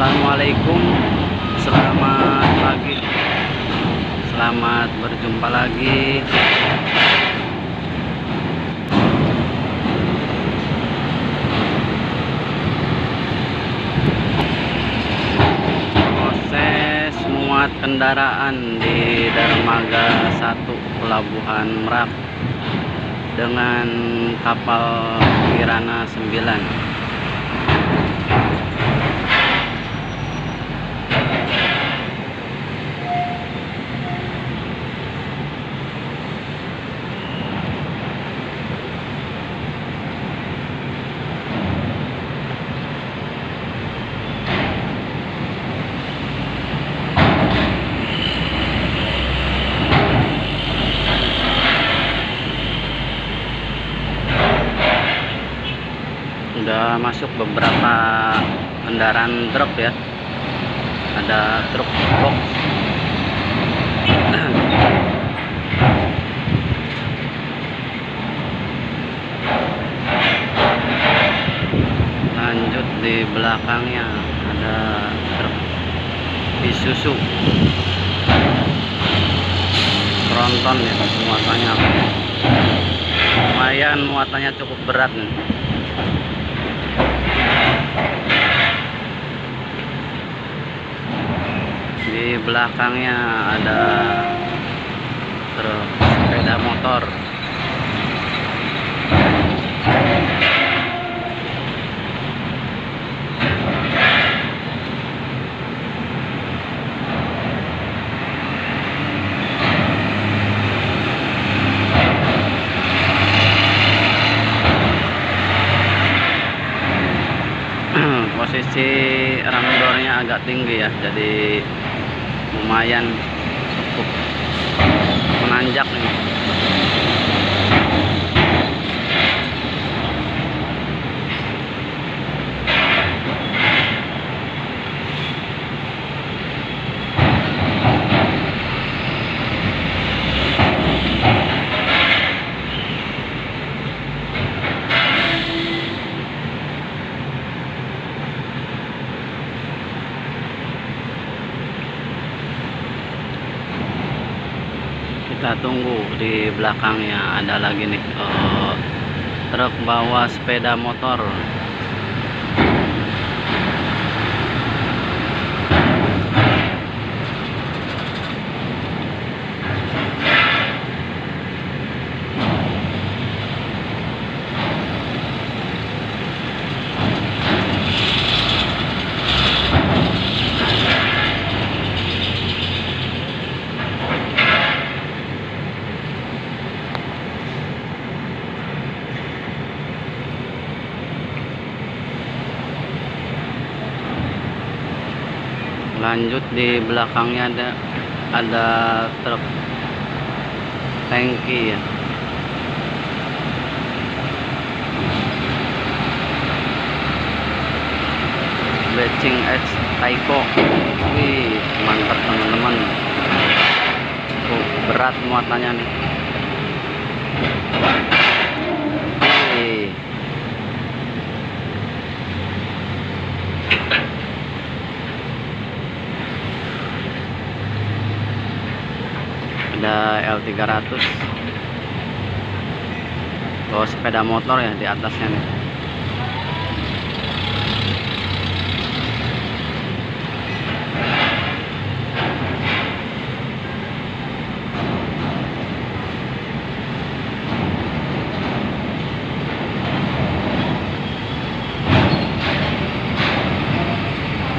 Assalamualaikum, selamat pagi, selamat berjumpa lagi. Proses muat kendaraan di Dermaga 1 Pelabuhan Merak dengan kapal Kirana 9. Udah masuk beberapa kendaraan truk ya, ada truk box, lanjut di belakangnya ada truk Isuzu tronton ya, muatannya lumayan, muatannya cukup berat nih. Di belakangnya ada truk sepeda motor. Posisi ramdornya agak tinggi ya, jadi lumayan cukup menanjak nih. Kita tunggu di belakangnya ada lagi nih truk bawa sepeda motor. Lanjut di belakangnya ada truk tangki ya. Batching X Taiko. Wih, mantap teman-teman. Berat muatannya nih. Ada L300 bawa sepeda motor ya di atasnya nih.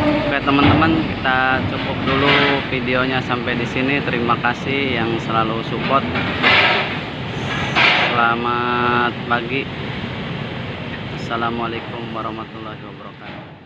Oke teman-teman, kita cukup dulu videonya sampai di sini. Terima kasih yang selalu support. Selamat pagi. Assalamualaikum warahmatullahi wabarakatuh.